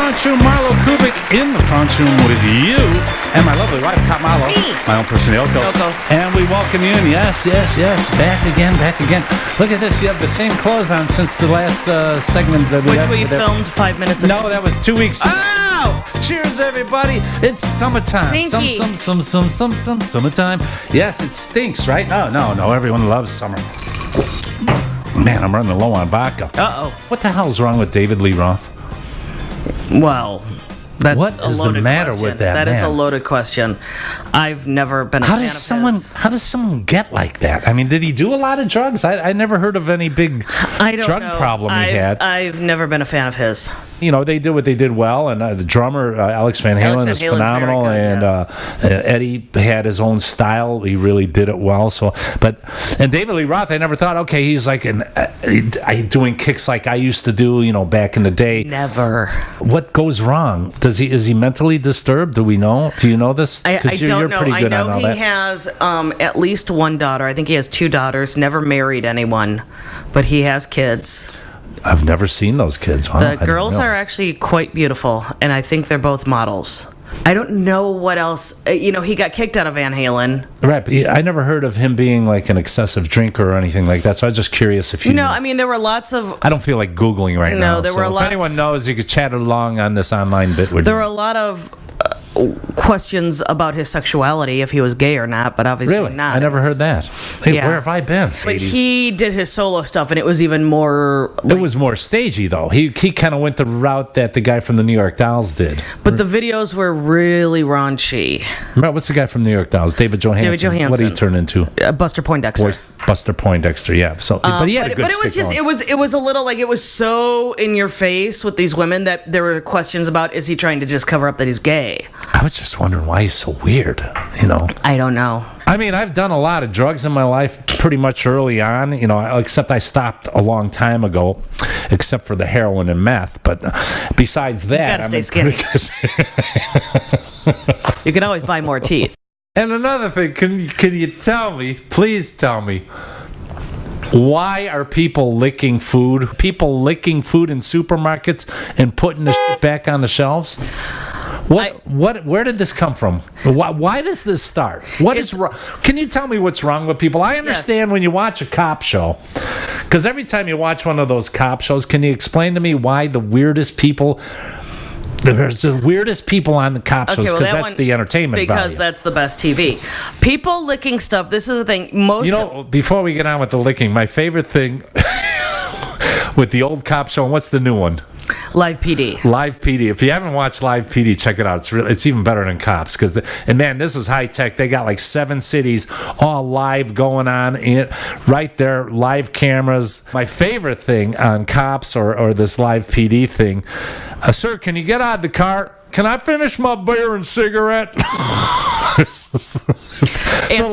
Front Room, MarlowKubic in the front room with you and my lovely wife, Marlo, my own person, Yoko. And we welcome you in. Yes, back again. Look at this. You have the same clothes on since the last segment that we had. Which we filmed 5 minutes ago. No, that was 2 weeks ago. Oh! Cheers, everybody. It's summertime. Summertime. Yes, it stinks, right? No. Everyone loves summer. Man, I'm running low on vodka. Uh-oh. What the hell's wrong with David Lee Roth? Well, that's what a is loaded the matter question. with that That man? is a loaded question. I've never been a fan of his. How does someone get like that? I mean, did he do a lot of drugs? I never heard of any big drug problem he had. I've never been a fan of his. You know, they did what they did well, and the drummer, Alex Van Halen, is phenomenal, good, and Eddie had his own style. He really did it well. And David Lee Roth, I never thought, okay, he's like doing kicks like I used to do, you know, back in the day. Never. What goes wrong? Is he mentally disturbed? Do we know? Do you know this? I don't know. Pretty good I know on all he that. has at least one daughter. I think he has 2 daughters. Never married anyone, but he has kids. I've never seen those kids. Wow, The girls are actually quite beautiful, and I think they're both models. I don't know what else. You know, he got kicked out of Van Halen. Right. I never heard of him being like an excessive drinker or anything like that, so I was just curious if you knew. I mean, there were lots of... I don't feel like Googling right now. No, there were if lots... anyone knows, you could chat along on this online bit with There were a lot of questions about his sexuality, if he was gay or not, but obviously really? not. I never heard that. Hey, yeah. Where have I been? But he did his solo stuff, and it was even more... It was more stagey, though. He kind of went the route that the guy from the New York Dolls did. But the videos were really raunchy. Remember, what's the guy from New York Dolls? David Johansen. What did he turn into? Buster Poindexter. Buster Poindexter, yeah. So, but he had a good But it was just, it was a little like, it was so in your face with these women that there were questions about, is he trying to just cover up that he's gay? I was just wondering why he's so weird, you know? I don't know. I mean, I've done a lot of drugs in my life pretty much early on, you know, except I stopped a long time ago, except for the heroin and meth. But besides that, you gotta stay skinny. You can always buy more teeth. And another thing, can you tell me, please tell me, why are people licking food? People licking food in supermarkets and putting the shit back on the shelves? Where did this come from? Why does this start? What is wrong? Can you tell me what's wrong with people? I understand when you watch a cop show, because every time you watch one of those cop shows, can you explain to me why there's the weirdest people on the cop shows? Because that's the entertainment value. Because that's the best TV. People licking stuff. This is the thing. Before we get on with the licking, my favorite thing with the old cop show, and what's the new one? Live PD. Live PD. If you haven't watched Live PD, check it out. It's even better than Cops. And man, this is high tech. They got like 7 cities all live going on right there, live cameras. My favorite thing on Cops or this Live PD thing, sir, can you get out of the car? Can I finish my beer and cigarette? The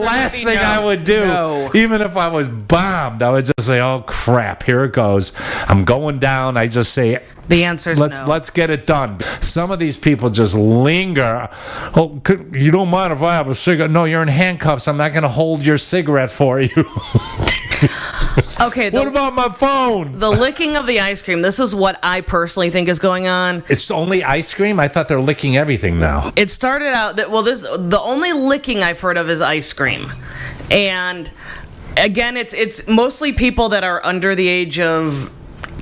last thing I would do, even if I was bombed, I would just say, oh crap, here it goes. I'm going down. I just say, the answer's no. Let's get it done. Some of these people just linger. Oh, you don't mind if I have a cigarette? No, you're in handcuffs. I'm not going to hold your cigarette for you. Okay. What about my phone? The licking of the ice cream. This is what I personally think is going on. It's only ice cream? I thought they're licking everything now. It started out that the only licking I've heard of is ice cream, and again, it's mostly people that are under the age of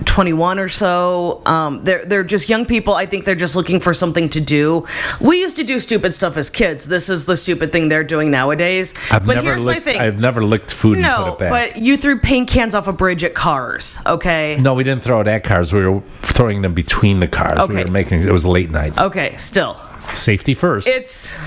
21 or so. They're just young people. I think they're just looking for something to do. We used to do stupid stuff as kids. This is the stupid thing they're doing nowadays. Here's my thing. I've never licked food and put it back. But you threw paint cans off a bridge at cars, okay? No, we didn't throw it at cars. We were throwing them between the cars. Okay. It was late night. Okay, still. Safety first. It's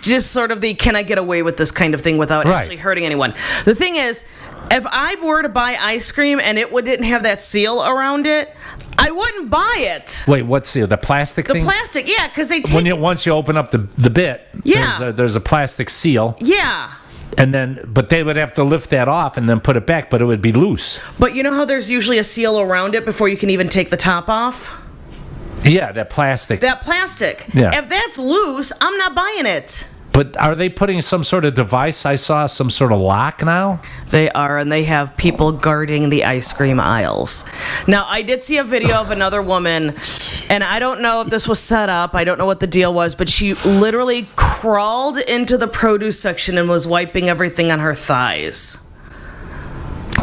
just sort of the can I get away with this kind of thing without actually hurting anyone. The thing is, if I were to buy ice cream and it didn't have that seal around it, I wouldn't buy it. Wait, what seal? The plastic thing? The plastic, yeah, because they take once you open up the bit, there's a plastic seal. Yeah. But they would have to lift that off and then put it back, but it would be loose. But you know how there's usually a seal around it before you can even take the top off? Yeah, that plastic. That plastic. Yeah. If that's loose, I'm not buying it. But are they putting some sort of device? I saw some sort of lock now. They are, and they have people guarding the ice cream aisles. Now, I did see a video of another woman And I don't know if this was set up. I don't know what the deal was, but she literally crawled into the produce section and was wiping everything on her thighs.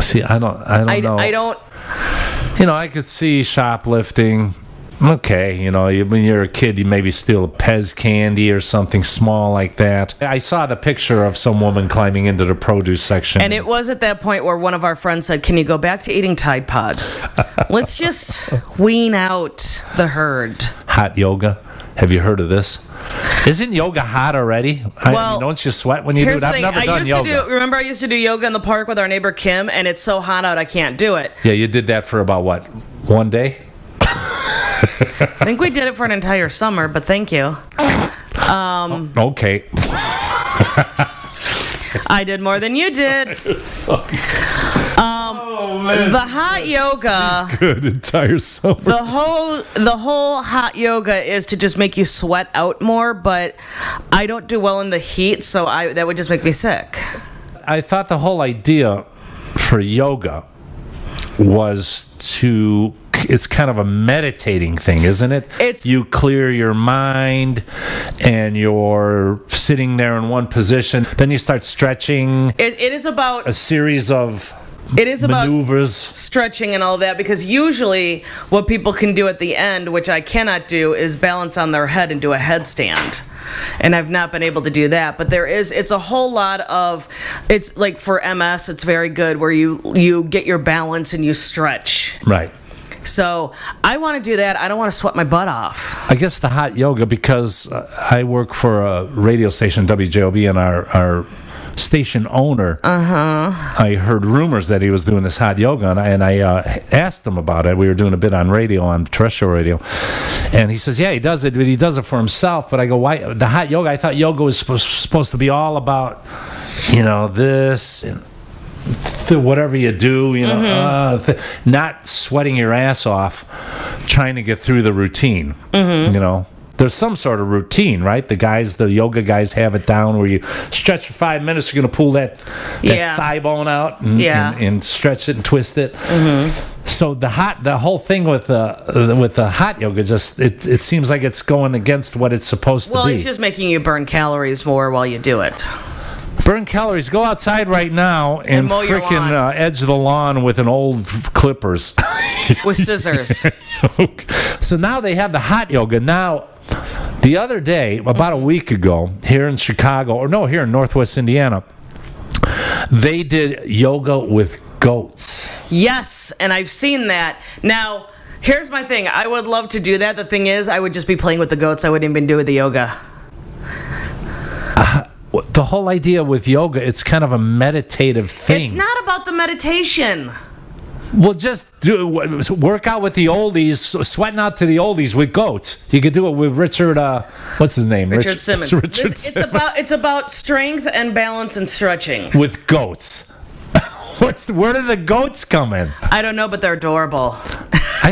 See, I don't know. I don't. I could see shoplifting. Okay, when you're a kid, you maybe steal a Pez candy or something small like that. I saw the picture of some woman climbing into the produce section. And it was at that point where one of our friends said, "Can you go back to eating Tide Pods? Let's just wean out the herd." Hot yoga. Have you heard of this? Isn't yoga hot already? Well, don't you sweat when you do it? I've never done yoga. Remember I used to do yoga in the park with our neighbor Kim, and it's so hot out I can't do it. Yeah, you did that for about, what, one day? I think we did it for an entire summer, but thank you. Okay. I did more than you did. The hot yoga. She's good, entire summer. The whole hot yoga is to just make you sweat out more, but I don't do well in the heat, so that would just make me sick. I thought the whole idea for yoga was it's kind of a meditating thing, isn't it? You clear your mind and you're sitting there in one position. Then you start stretching. It is about a series of maneuvers. About stretching and all that, because usually what people can do at the end, which I cannot do, is balance on their head and do a headstand. And I've not been able to do that, but it's a whole lot of, it's like for MS, it's very good where you get your balance and you stretch. Right. So I want to do that. I don't want to sweat my butt off. I guess the hot yoga, because I work for a radio station, WJOB, and our station owner, I heard rumors that he was doing this hot yoga, and I asked him about it. We were doing a bit on radio, on terrestrial radio, and he says, yeah, he does it, but he does it for himself. But I go, why the hot yoga? I thought yoga was supposed to be all about, this and whatever you do, not sweating your ass off trying to get through the routine. There's some sort of routine, right? The yoga guys have it down where you stretch for 5 minutes. You're going to pull that thigh bone out and stretch it and twist it. So the whole thing with the hot yoga, just it seems like it's going against what it's supposed to be. Well, it's just making you burn calories more while you do it. Burn calories. Go outside right now and freaking edge the lawn with an old clippers. With scissors. So now they have the hot yoga. Now, the other day, about a week ago, here in Chicago, here in Northwest Indiana, they did yoga with goats. Yes, and I've seen that. Now, here's my thing. I would love to do that. The thing is, I would just be playing with the goats. I wouldn't even do the yoga. The whole idea with yoga, it's kind of a meditative thing. It's not about the meditation. Well, just work out with the oldies, sweating out to the oldies with goats. You could do it with Richard, what's his name? Richard Simmons. It's about strength and balance and stretching. With goats. Where do the goats come in? I don't know, but they're adorable. I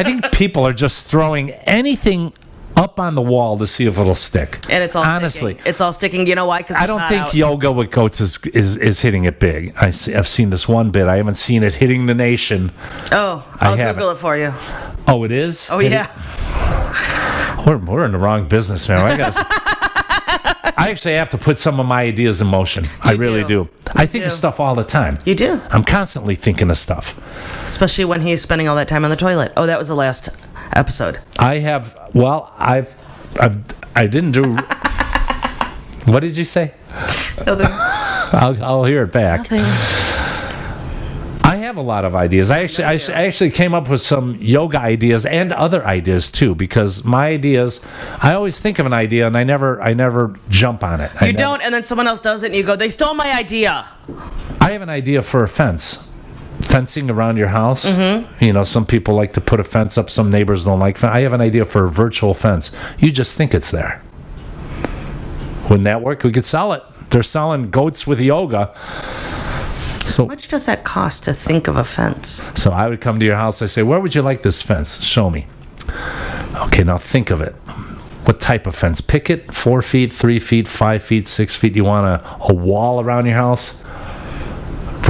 think people are just throwing anything up on the wall to see if it'll stick. And it's all honestly sticking. It's all sticking. You know why? Because I don't think yoga with goats is hitting it big. I've seen this one bit. I haven't seen it hitting the nation. Oh, I'll Google it for you. Oh, it is? Oh, yeah. We're in the wrong business, man. I actually have to put some of my ideas in motion. I really do. I think of stuff all the time. You do? I'm constantly thinking of stuff. Especially when he's spending all that time on the toilet. Oh, that was the last episode. I didn't do. What did you say? Nothing. I'll hear it back. Nothing. I have a lot of ideas. I actually came up with some yoga ideas and other ideas too, because my ideas, I always think of an idea and I never jump on it. You don't, and then someone else does it and you go, they stole my idea. I have an idea for a fence. Fencing around your house. Some people like to put a fence up. Some neighbors don't like fence. I have an idea for a virtual fence. You just think it's there. Wouldn't that work? We could sell it. They're selling goats with yoga. So how much does that cost to think of a fence? So I would come to your house. I say, where would you like this fence? Show me. Okay, now think of it. What type of fence? Picket, 4 feet, 3 feet, 5 feet, 6 feet. You want a wall around your house?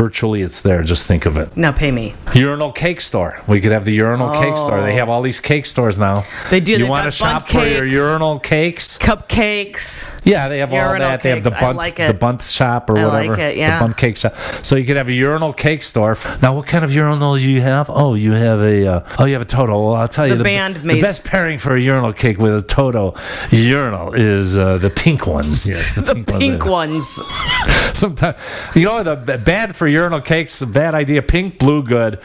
Virtually, it's there. Just think of it. Now pay me. Urinal cake store. We could have the urinal cake store. They have all these cake stores now. They do. You want to shop for your urinal cakes? Cupcakes. Yeah, they have all that. They have the bunt shop or whatever. I like it, yeah. The bunt cake shop. So you could have a urinal cake store. Now, what kind of urinal do you have? Oh, you have a Toto. Well, I'll tell you. The best pairing for a urinal cake with a Toto urinal is the pink ones. Yes, the pink ones. Sometimes, the bad for urinal cakes, a bad idea. Pink, blue, good.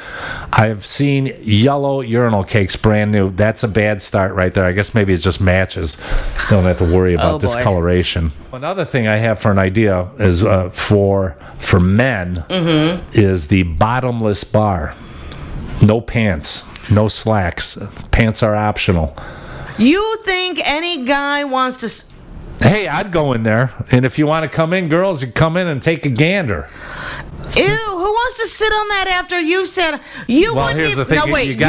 I've seen yellow urinal cakes, brand new. That's a bad start right there. I guess maybe it's just matches. Don't have to worry about discoloration. Another thing I have for an idea is for men is the bottomless bar. No pants, no slacks. Pants are optional. You think any guy wants to... Hey, I'd go in there, and if you want to come in, girls, you come in and take a gander. Ew, who wants to sit on that after you said you well, wouldn't here's even... the thing. No, wait,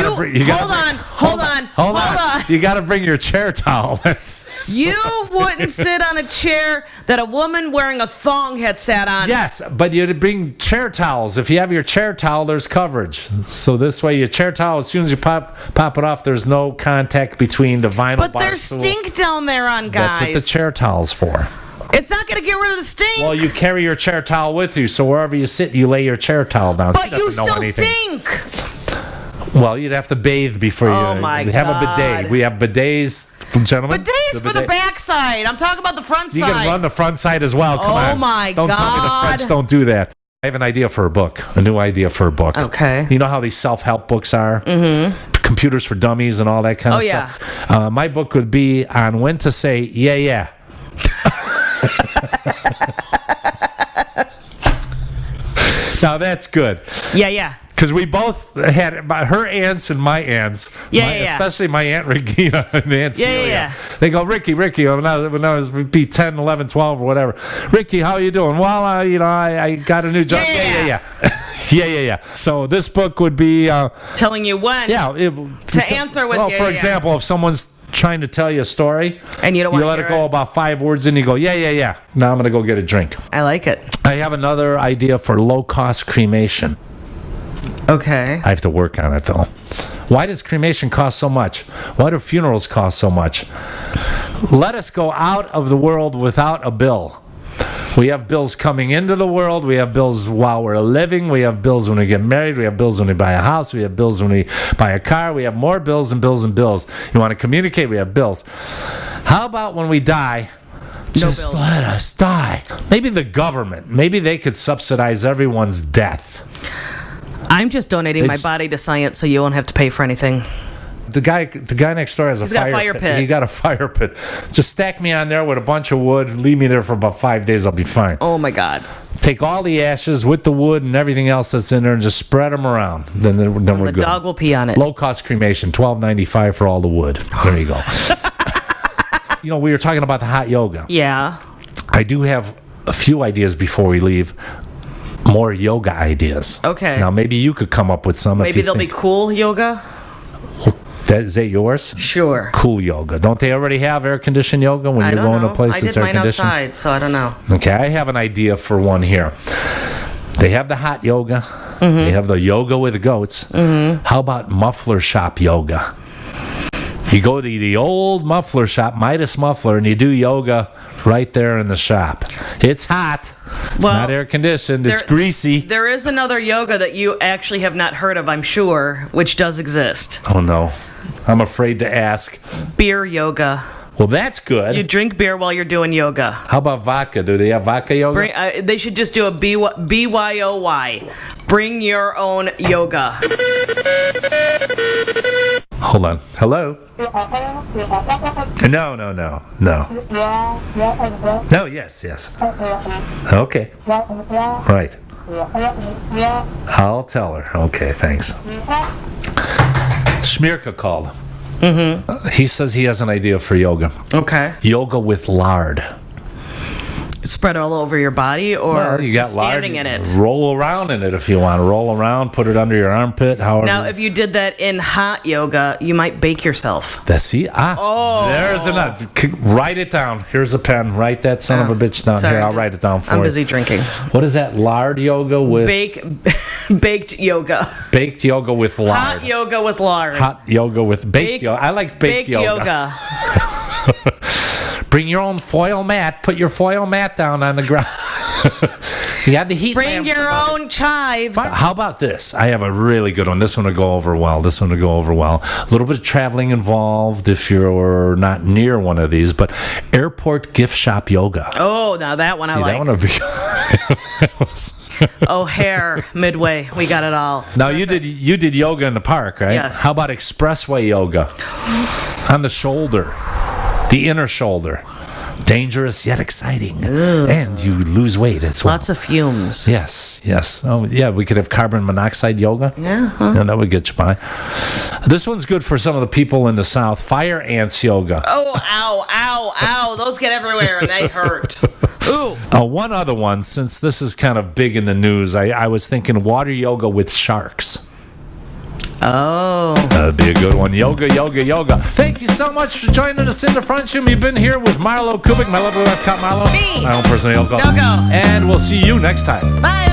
hold on. You got to bring your chair towel. You wouldn't sit on a chair that a woman wearing a thong had sat on. Yes, but you'd bring chair towels. If you have your chair towel, there's coverage. So this way, your chair towel, as soon as you pop it off, there's no contact between the vinyl bar. But there's stink down there on guys. That's what the chair towel's for. It's not going to get rid of the stink. Well, you carry your chair towel with you, so wherever you sit, you lay your chair towel down. But you still stink. Well, you'd have to bathe before you have a bidet. We have bidets, gentlemen. Bidets for the backside. I'm talking about the front side. You can run the front side as well. Come on. Oh, my God. Don't tell me the French don't do that. I have an idea for a book, a new idea for a book. Okay. You know how these self-help books are? Mm-hmm. Computers for dummies and all that kind of stuff? Yeah. My book would be on when to say, yeah. Now that's good. Yeah. Because we both had her aunts and my aunts. Especially my Aunt Regina and Aunt Celia. Yeah. They go, Ricky, when I was 10, 11, 12 or whatever. Ricky, how are you doing? Well, I got a new job. Yeah. Yeah. So this book would be... telling you when. Yeah. To answer with for example, if someone's trying to tell you a story and you don't want to let it go about 5 words and you go, yeah. Now I'm going to go get a drink. I like it. I have another idea for low-cost cremation. Okay. I have to work on it, though. Why does cremation cost so much? Why do funerals cost so much? Let us go out of the world without a bill. We have bills coming into the world. We have bills while we're living. We have bills when we get married. We have bills when we buy a house. We have bills when we buy a car. We have more bills and bills and bills. You want to communicate? We have bills. How about when we die? Just let us die. Maybe the government. Maybe they could subsidize everyone's death. I'm just donating my body to science so you won't have to pay for anything. The guy next door has a fire pit. He got a fire pit. Just stack me on there with a bunch of wood. Leave me there for about 5 days. I'll be fine. Oh, my God. Take all the ashes with the wood and everything else that's in there and just spread them around. Then we're good. The dog will pee on it. Low-cost cremation, $12.95 for all the wood. There you go. We were talking about the hot yoga. Yeah. I do have a few ideas before we leave. More yoga ideas. Okay. Now, maybe you could come up with some. Maybe they'll be cool yoga? Is that yours? Sure. Cool yoga. Don't they already have air-conditioned yoga when you're going to a place that's air-conditioned? I did mine outside, so I don't know. Okay, I have an idea for one here. They have the hot yoga. Mm-hmm. They have the yoga with goats. Mm-hmm. How about muffler shop yoga? You go to the old muffler shop, Midas Muffler, and you do yoga right there in the shop. It's hot. It's not air conditioned. It's greasy. There is another yoga that you actually have not heard of, I'm sure, which does exist. Oh, no. I'm afraid to ask. Beer yoga. Well, that's good. You drink beer while you're doing yoga. How about vodka? Do they have vodka yoga? They should just do a BYOY. Bring your own yoga. Hold on. Hello? No. No, yes. Okay. Right. I'll tell her. Okay, thanks. Shmirka called. He says he has an idea for yoga. Okay. Yoga with lard. spread all over your body, or Well, you got standing lard, in it? roll around in it if you want. Roll around, put it under your armpit. However. Now, if you did that in hot yoga, you might bake yourself. There's write it down. Here's a pen. Write that son of a bitch down. Sorry. Here, I'll write it down for you. I'm busy drinking. What is that? Lard yoga with Baked yoga. baked yoga with lard. Hot yoga with lard. Hot yoga with baked yoga. I like baked yoga. Bring your own foil mat. Put your foil mat down on the ground. You have the heat. Bring your own chives. How about this? I have a really good one. This one will go over well. A little bit of traveling involved if you're not near one of these, but airport gift shop yoga. Oh, now that one I like. That one would be. O'Hare, Midway, we got it all. Now you did yoga in the park, right? Yes. How about expressway yoga? On the shoulder, the inner shoulder. Dangerous yet exciting. And you lose weight. It's lots of fumes. Yes. Oh, yeah, we could have carbon monoxide yoga. Yeah. Yeah, that would get you by. This one's good for some of the people in the South. Fire ants yoga. Oh, ow. Those get everywhere and they hurt. Ooh. One other one, since this is kind of big in the news, I was thinking water yoga with sharks. Oh. That'd be a good one. Yoga. Thank you so much for joining us in the front room. You've been here with MarlowKubic, my lovely wife, Marlo. Me. My own personal yoga. Yoga. And we'll see you next time. Bye.